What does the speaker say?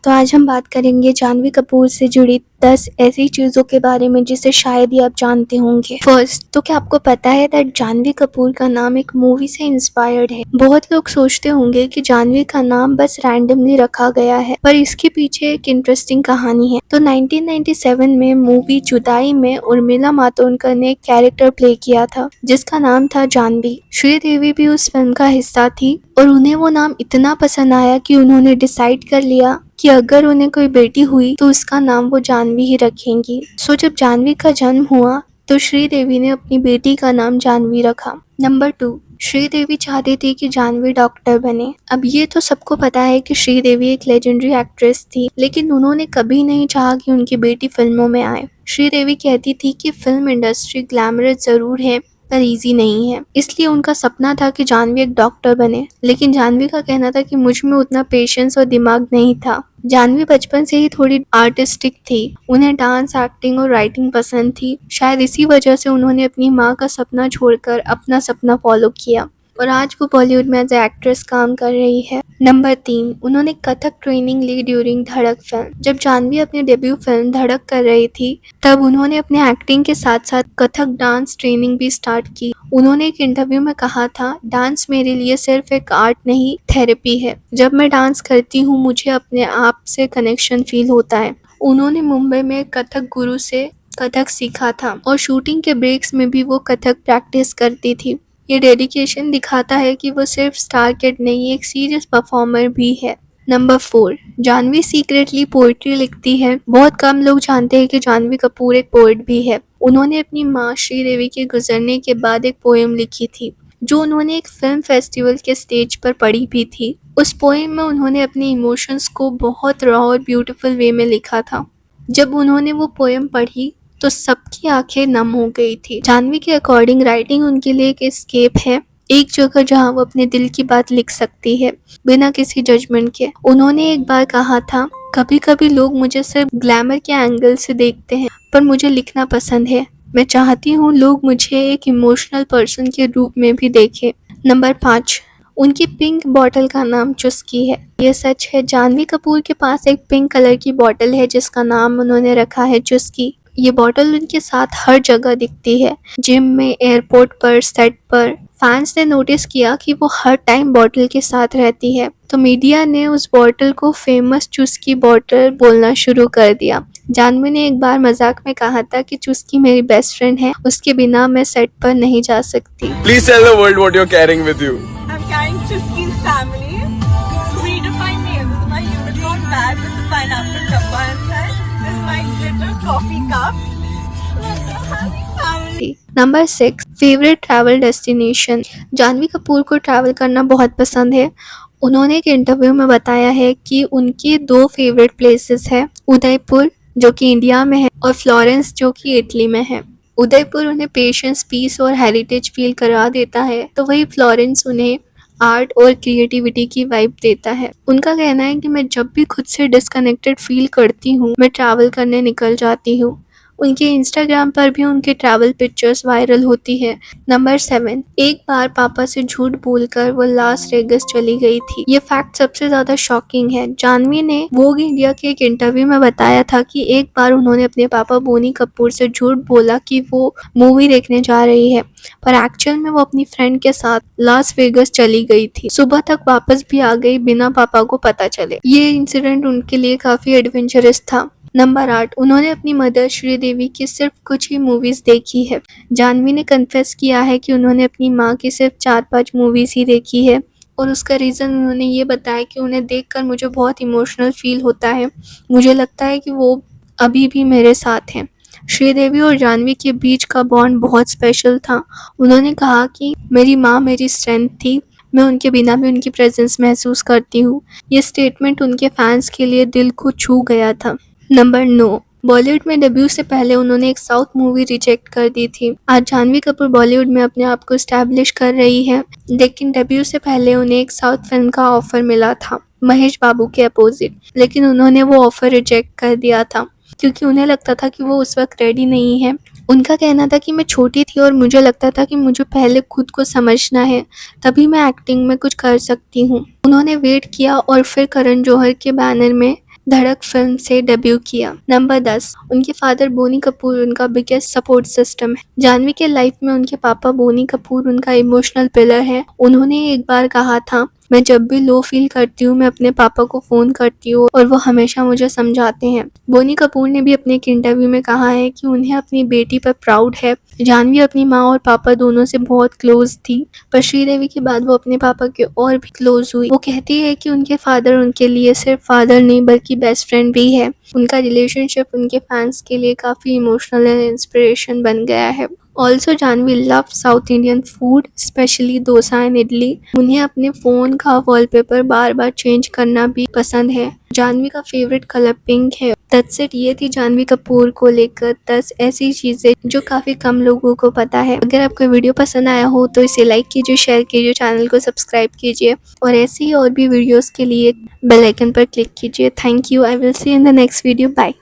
तो आज हम बात करेंगे जानवी कपूर से जुड़ी 10 ऐसी चीज़ों के बारे में जिसे शायद ही आप जानते होंगे। फर्स्ट, तो क्या आपको पता है दैट जानवी कपूर का नाम एक मूवी से इंस्पायर्ड है। बहुत लोग सोचते होंगे कि जानवी का नाम बस रैंडमली रखा गया है, पर इसके पीछे एक इंटरेस्टिंग कहानी है। तो 1997 में मूवी जुदाई में उर्मिला मातोंडकर ने एक कैरेक्टर प्ले किया था जिसका नाम था जानवी। श्रीदेवी भी उस फिल्म का हिस्सा थी और उन्हें वो नाम इतना पसंद आया कि उन्होंने डिसाइड कर लिया कि अगर उन्हें कोई बेटी हुई तो उसका नाम वो जानवी ही रखेंगी। सो जब जानवी का जन्म हुआ तो श्रीदेवी ने अपनी बेटी का नाम जानवी रखा। नंबर 2, श्रीदेवी चाहती थी कि जानवी डॉक्टर बने। अब ये तो सबको पता है कि श्रीदेवी एक लेजेंडरी एक्ट्रेस थी, लेकिन उन्होंने कभी नहीं चाहा कि उनकी बेटी फिल्मों में आए। श्रीदेवी कहती थी कि फिल्म इंडस्ट्री ग्लैमरस जरूर है पर इजी नहीं है, इसलिए उनका सपना था कि जानवी एक डॉक्टर बने। लेकिन जानवी का कहना था कि मुझ में उतना पेशेंस और दिमाग नहीं था। जानवी बचपन से ही थोड़ी आर्टिस्टिक थी, उन्हें डांस, एक्टिंग और राइटिंग पसंद थी। शायद इसी वजह से उन्होंने अपनी माँ का सपना छोड़कर अपना सपना फॉलो किया और आज वो बॉलीवुड में एज ए एक्ट्रेस काम कर रही है। नंबर 3, उन्होंने कथक ट्रेनिंग ली ड्यूरिंग धड़क फिल्म। जब जानवी अपनी डेब्यू फिल्म धड़क कर रही थी तब उन्होंने अपने एक्टिंग के साथ साथ कथक डांस ट्रेनिंग भी स्टार्ट की। उन्होंने एक इंटरव्यू में कहा था, डांस मेरे लिए सिर्फ एक आर्ट नहीं, थेरेपी है। जब मैं डांस करती हूँ मुझे अपने आप से कनेक्शन फील होता है। उन्होंने मुंबई में कथक गुरु से कथक सीखा था और शूटिंग के ब्रेक्स में भी वो कथक प्रैक्टिस करती थी। ये डेडिकेशन दिखाता है कि वो सिर्फ स्टार किड नहीं, एक सीरियस परफॉर्मर भी है। नंबर 4, जानवी सीक्रेटली पोएट्री लिखती है। बहुत कम लोग जानते हैं कि जानवी कपूर एक पोएट भी है। उन्होंने अपनी माँ श्रीदेवी के गुजरने के बाद एक पोएम लिखी थी जो उन्होंने एक फिल्म फेस्टिवल के स्टेज पर पढ़ी भी थी। उस पोएम में उन्होंने अपने इमोशंस को बहुत रॉ और ब्यूटीफुल वे में लिखा था। जब उन्होंने वो पोएम पढ़ी तो सबकी आंखें नम हो गई थी। जानवी के अकॉर्डिंग राइटिंग उनके लिए एक एस्केप है, एक जगह जहां वो अपने दिल की बात लिख सकती है बिना किसी जजमेंट के। उन्होंने एक बार कहा था, कभी कभी लोग मुझे सिर्फ ग्लैमर के एंगल से देखते हैं पर मुझे लिखना पसंद है। मैं चाहती हूँ लोग मुझे एक इमोशनल पर्सन के रूप में भी देखें। नंबर 5, उनकी पिंक बॉटल का नाम चुस्की है। ये सच है, जानवी कपूर के पास एक पिंक कलर की बॉटल है जिसका नाम उन्होंने रखा है चुस्की। ये बॉटल उनके साथ हर जगह दिखती है, जिम में, एयरपोर्ट पर, सेट पर। फैंस ने नोटिस किया कि वो हर टाइम बॉटल के साथ रहती है, तो मीडिया ने उस बॉटल को फेमस चुस्की बॉटल बोलना शुरू कर दिया। जानवी ने एक बार मजाक में कहा था कि चुस्की मेरी बेस्ट फ्रेंड है, उसके बिना मैं सेट पर नहीं जा सकती। Please tell the world what you're carrying with you. I'm carrying Chuski's family. Redefine me. This is my unicorn bag with the pineapple chappa inside. This is my glitter coffee cup. Look, I'm having family. Number 6, favourite travel destination. Janhvi Kapoor को travel करना बहुत पसंद है। उन्होंने एक interview में बताया है कि उनकी 2 फेवरेट प्लेसेस है, उदयपुर जो कि इंडिया में है और फ्लोरेंस जो कि इटली में है। उदयपुर उन्हें पेशेंस, पीस और हेरिटेज फील करा देता है, तो वही फ्लोरेंस उन्हें आर्ट और क्रिएटिविटी की वाइब देता है। उनका कहना है कि मैं जब भी खुद से डिस्कनेक्टेड फील करती हूँ मैं ट्रैवल करने निकल जाती हूँ। उनके इंस्टाग्राम पर भी उनके ट्रैवल पिक्चर्स वायरल होती है। नंबर 7, एक बार पापा से झूठ बोलकर वो लास वेगास चली गई थी। ये फैक्ट सबसे ज्यादा शॉकिंग है। जानवी ने वोग इंडिया के एक इंटरव्यू में बताया था कि एक बार उन्होंने अपने पापा बोनी कपूर से झूठ बोला कि वो मूवी देखने जा रही है, पर एक्चुअल में वो अपनी फ्रेंड के साथ लास वेगास चली गई थी। सुबह तक वापस भी आ गई बिना पापा को पता चले। ये इंसिडेंट उनके लिए काफी एडवेंचरस था। नंबर 8, उन्होंने अपनी मदर श्रीदेवी की सिर्फ कुछ ही मूवीज देखी है। जानवी ने कन्फेस किया है कि उन्होंने अपनी माँ की सिर्फ 4-5 मूवीज ही देखी है और उसका रीज़न उन्होंने ये बताया कि उन्हें देखकर मुझे बहुत इमोशनल फील होता है, मुझे लगता है कि वो अभी भी मेरे साथ हैं। श्रीदेवी और जानवी के बीच का बॉन्ड बहुत स्पेशल था। उन्होंने कहा कि मेरी माँ मेरी स्ट्रेंथ थी, मैं उनके बिना भी उनकी प्रेजेंस महसूस करती हूँ। ये स्टेटमेंट उनके फैंस के लिए दिल को छू गया था। नंबर 9, बॉलीवुड में डेब्यू से पहले उन्होंने एक साउथ मूवी रिजेक्ट कर दी थी। आज जानवी कपूर बॉलीवुड में अपने आप को स्टैब्लिश कर रही है, लेकिन डेब्यू से पहले उन्हें एक साउथ फिल्म का ऑफर मिला था महेश बाबू के अपोजिट, लेकिन उन्होंने वो ऑफर रिजेक्ट कर दिया था क्योंकि उन्हें लगता था कि वो उस वक्त रेडी नहीं है। उनका कहना था कि मैं छोटी थी और मुझे लगता था कि मुझे पहले खुद को समझना है, तभी मैं एक्टिंग में कुछ कर सकती हूँ। उन्होंने वेट किया और फिर करण जौहर के बैनर में धड़क फिल्म से डेब्यू किया। नंबर 10, उनके फादर बोनी कपूर उनका बिगेस्ट सपोर्ट सिस्टम है। जानवी के लाइफ में उनके पापा बोनी कपूर उनका इमोशनल पिलर है। उन्होंने एक बार कहा था, मैं जब भी लो फील करती हूँ मैं अपने पापा को फोन करती हूँ और वो हमेशा मुझे समझाते हैं। बोनी कपूर ने भी अपने एक इंटरव्यू में कहा है कि उन्हें अपनी बेटी पर प्राउड है। जानवी अपनी माँ और पापा दोनों से बहुत क्लोज थी, पर श्रीदेवी के बाद वो अपने पापा के और भी क्लोज हुई। वो कहती है कि उनके फादर उनके लिए सिर्फ फादर नहीं बल्कि बेस्ट फ्रेंड भी है। उनका रिलेशनशिप उनके फैंस के लिए काफी इमोशनल एंड इंस्पिरेशन बन गया है। Also Janhvi love south Indian food, specially dosa and idli. उन्हें अपने फोन का वॉलपेपर बार बार चेंज करना भी पसंद है। जानवी का फेवरेट कलर पिंक है। दैट्स इट, ये थी जानवी कपूर को लेकर 10 ऐसी चीजें जो काफी कम लोगों को पता है। अगर आपको वीडियो पसंद आया हो तो इसे लाइक कीजिए, शेयर कीजिए, चैनल को सब्सक्राइब कीजिए और ऐसे ही और भी वीडियोस के लिए बेल आइकन पर क्लिक कीजिए। Thank you. I will see in the next video. Bye.